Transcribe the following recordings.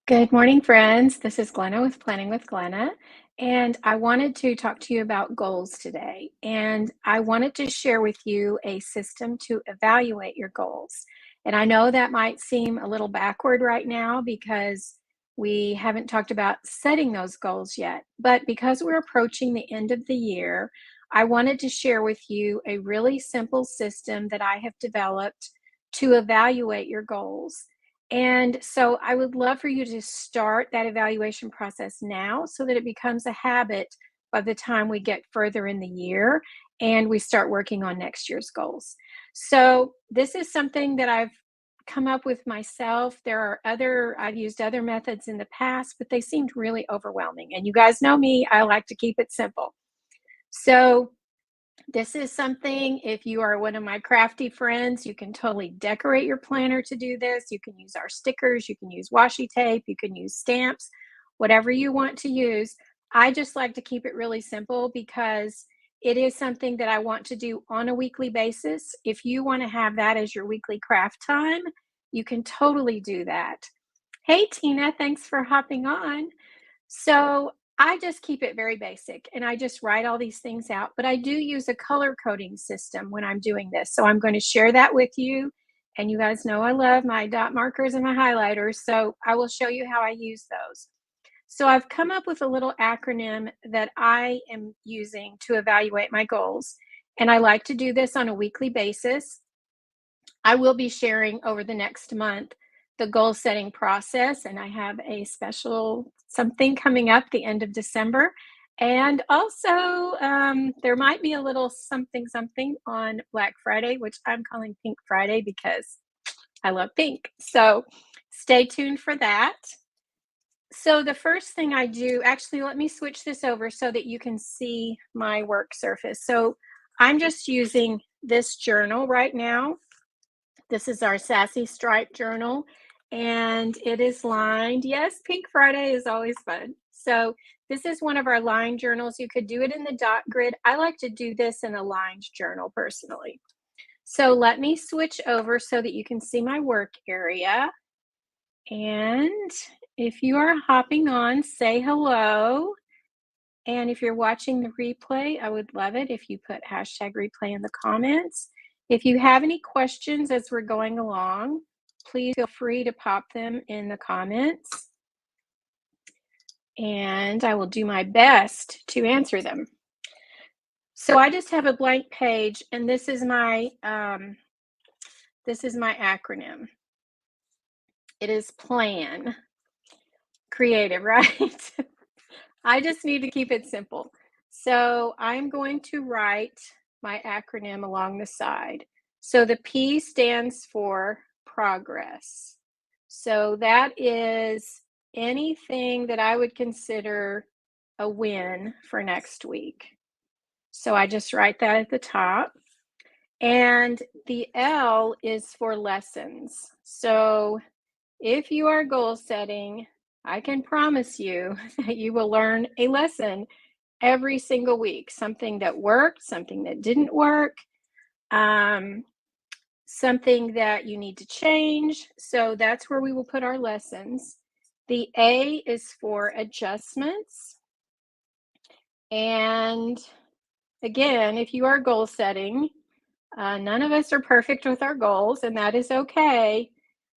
Good morning, friends. This is Glenna with Planning with Glenna, and I wanted to talk to you about goals today. And I wanted to share with you a system to evaluate your goals. And I know that might seem a little backward right now because we haven't talked about setting those goals yet. But because we're approaching the end of the year, I wanted to share with you a really simple system that I have developed to evaluate your goals. And so I would love for you to start that evaluation process now so that it becomes a habit by the time we get further in the year and we start working on next year's goals. So this is something that I've come up with myself. I've used other methods in the past, but they seemed really overwhelming. And you guys know me, I like to keep it simple. So this is something, if you are one of my crafty friends, you can totally decorate your planner to do this. You can use our stickers, you can use washi tape, you can use stamps, whatever you want to use. I just like to keep it really simple because it is something that I want to do on a weekly basis. If you want to have that as your weekly craft time, you can totally do that. Hey, Tina, thanks for hopping on. So I just keep it very basic and I just write all these things out, but I do use a color coding system when I'm doing this. So I'm going to share that with you. And you guys know I love my dot markers and my highlighters. So I will show you how I use those. So I've come up with a little acronym that I am using to evaluate my goals. And I like to do this on a weekly basis. I will be sharing over the next month the goal setting process, and I have a special something coming up the end of December. And also, there might be a little something on Black Friday, which I'm calling Pink Friday because I love pink. So stay tuned for that. So the first thing I do, actually, let me switch this over so that you can see my work surface. So I'm just using this journal right now. This is our Sassy Stripe journal, and it is lined. Yes, Pink Friday is always fun. So this is one of our lined journals. You could do it in the dot grid. I like to do this in a lined journal personally. So let me switch over so that you can see my work area. And if you are hopping on, say hello. And if you're watching the replay, I would love it if you put hashtag replay in the comments. If you have any questions as we're going along, please feel free to pop them in the comments. And I will do my best to answer them. So I just have a blank page, and this is my acronym. It is PLAN. Creative, right? I just need to keep it simple. So I'm going to write my acronym along the side. So the P stands for progress. So that is anything that I would consider a win for next week. So I just write that at the top. And the L is for lessons. So if you are goal setting, I can promise you that you will learn a lesson every single week, something that worked, something that didn't work, something that you need to change. So that's where we will put our lessons. The A is for adjustments. And again, if you are goal setting, none of us are perfect with our goals, and that is okay.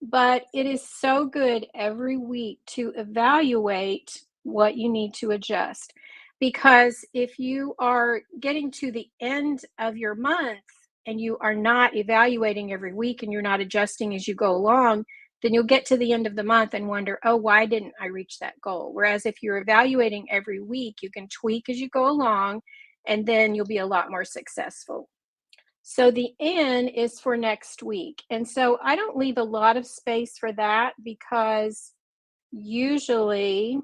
But it is so good every week to evaluate what you need to adjust. Because if you are getting to the end of your month and you are not evaluating every week and you're not adjusting as you go along, then you'll get to the end of the month and wonder, oh, why didn't I reach that goal? Whereas if you're evaluating every week, you can tweak as you go along, and then you'll be a lot more successful. So the N is for next week. And so I don't leave a lot of space for that because usually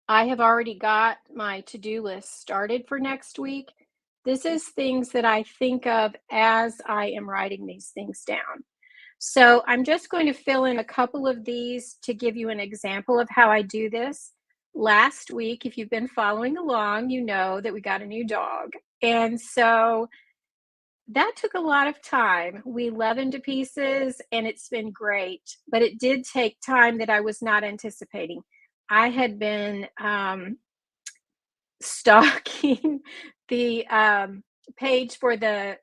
I have already got my to-do list started for next week. This is things that I think of as I am writing these things down. So I'm just going to fill in a couple of these to give you an example of how I do this. Last week, if you've been following along, you know that we got a new dog. And so that took a lot of time. We love him to pieces and it's been great, but it did take time that I was not anticipating. I had been stalking the page for the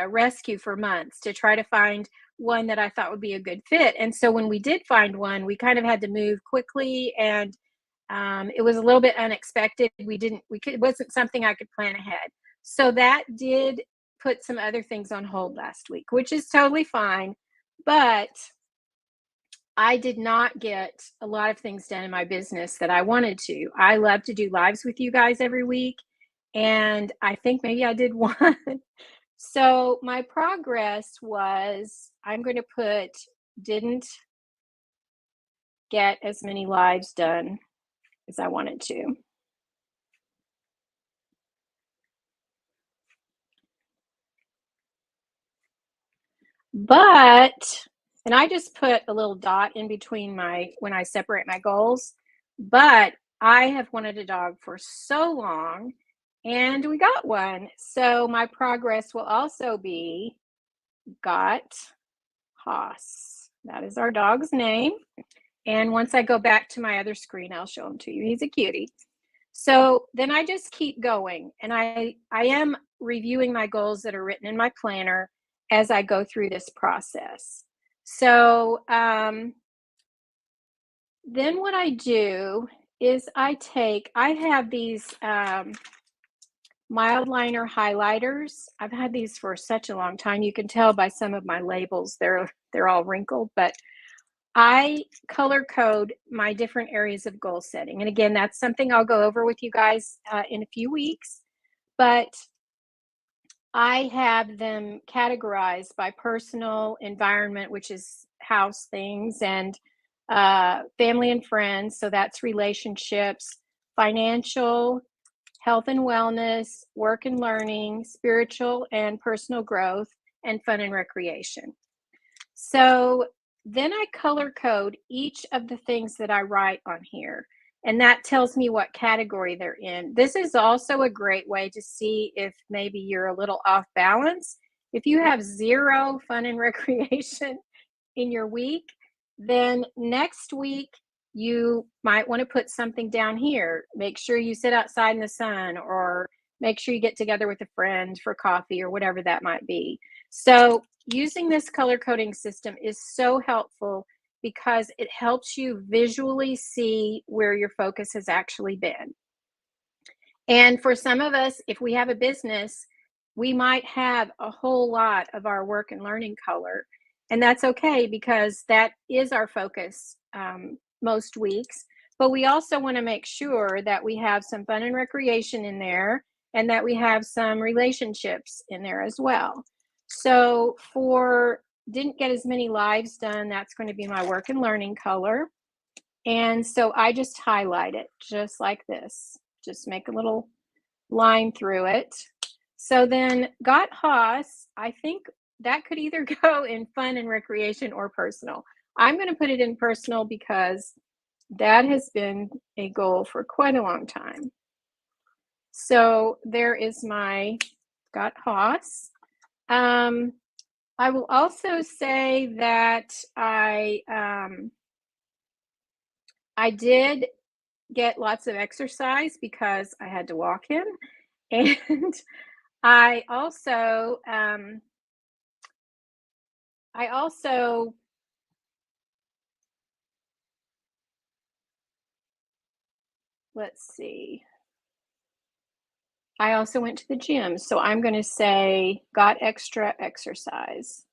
rescue for months to try to find one that I thought would be a good fit. And so when we did find one, we kind of had to move quickly, and it was a little bit unexpected. It wasn't something I could plan ahead. So that did put some other things on hold last week, which is totally fine. But I did not get a lot of things done in my business that I wanted to. I love to do lives with you guys every week, and I think maybe I did one. So my progress was, I'm going to put didn't get as many lives done as I wanted to. But, and I just put a little dot in between when I separate my goals, but I have wanted a dog for so long and we got one. So my progress will also be got Haas. That is our dog's name. And once I go back to my other screen, I'll show him to you. He's a cutie. So then I just keep going, and I am reviewing my goals that are written in my planner as I go through this process. So then what I do is I have these mild liner highlighters. I've had these for such a long time. You can tell by some of my labels, they're all wrinkled, but I color code my different areas of goal setting. And again, that's something I'll go over with you guys in a few weeks. But I have them categorized by personal, environment, which is house things, and family and friends. So that's relationships, financial, health and wellness, work and learning, spiritual and personal growth, and fun and recreation. So then I color code each of the things that I write on here, and that tells me what category they're in. This is also a great way to see if maybe you're a little off balance. If you have zero fun and recreation in your week, then next week you might want to put something down here. Make sure you sit outside in the sun, or make sure you get together with a friend for coffee, or whatever that might be. So using this color coding system is so helpful because it helps you visually see where your focus has actually been. And for some of us, if we have a business, we might have a whole lot of our work and learning color. And that's okay, because that is our focus most weeks. But we also want to make sure that we have some fun and recreation in there, and that we have some relationships in there as well. So for didn't get as many lives done, that's going to be my work and learning color. And so I just highlight it just like this, just make a little line through it. So then got Haas, I think that could either go in fun and recreation or personal. I'm going to put it in personal because that has been a goal for quite a long time. So there is my got Haas. I will also say that I did get lots of exercise because I had to walk him, and I also let's see. I also went to the gym, so I'm going to say got extra exercise.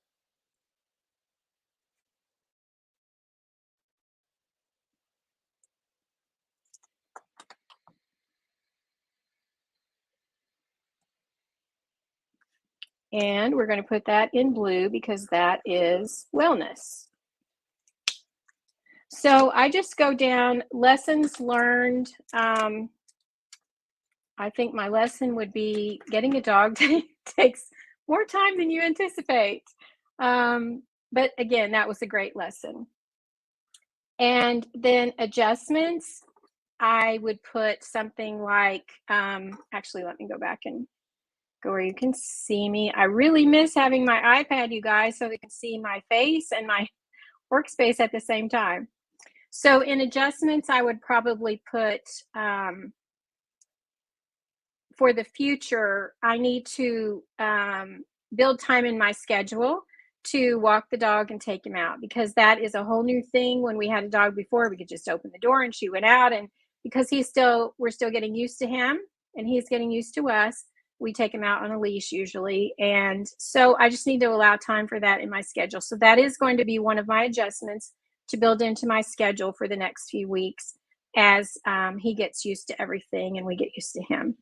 And we're going to put that in blue because that is wellness. So I just go down lessons learned. I think my lesson would be getting a dog takes more time than you anticipate. But again, that was a great lesson. And then adjustments, I would put something like, actually, let me go where you can see me. I really miss having my iPad, you guys, so they can see my face and my workspace at the same time. So in adjustments, I would probably put, for the future, I need to build time in my schedule to walk the dog and take him out, because that is a whole new thing. When we had a dog before, we could just open the door and she went out. And because we're still getting used to him and he's getting used to us, we take him out on a leash usually. And so I just need to allow time for that in my schedule. So that is going to be one of my adjustments to build into my schedule for the next few weeks as he gets used to everything and we get used to him.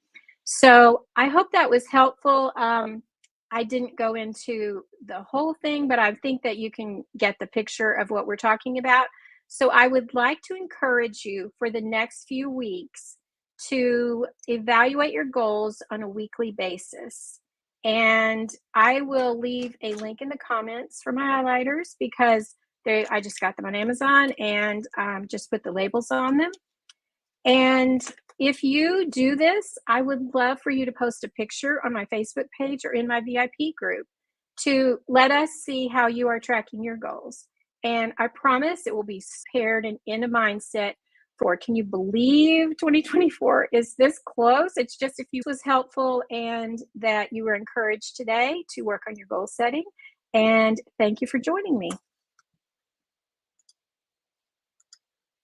So I hope that was helpful. I didn't go into the whole thing, but I think that you can get the picture of what we're talking about. So I would like to encourage you for the next few weeks to evaluate your goals on a weekly basis. And I will leave a link in the comments for my highlighters, because I just got them on Amazon and just put the labels on them. And if you do this, I would love for you to post a picture on my Facebook page or in my VIP group to let us see how you are tracking your goals. And I promise it will be paired and in a mindset for, can you believe 2024 is this close? It's just, if you was helpful and that you were encouraged today to work on your goal setting. And thank you for joining me.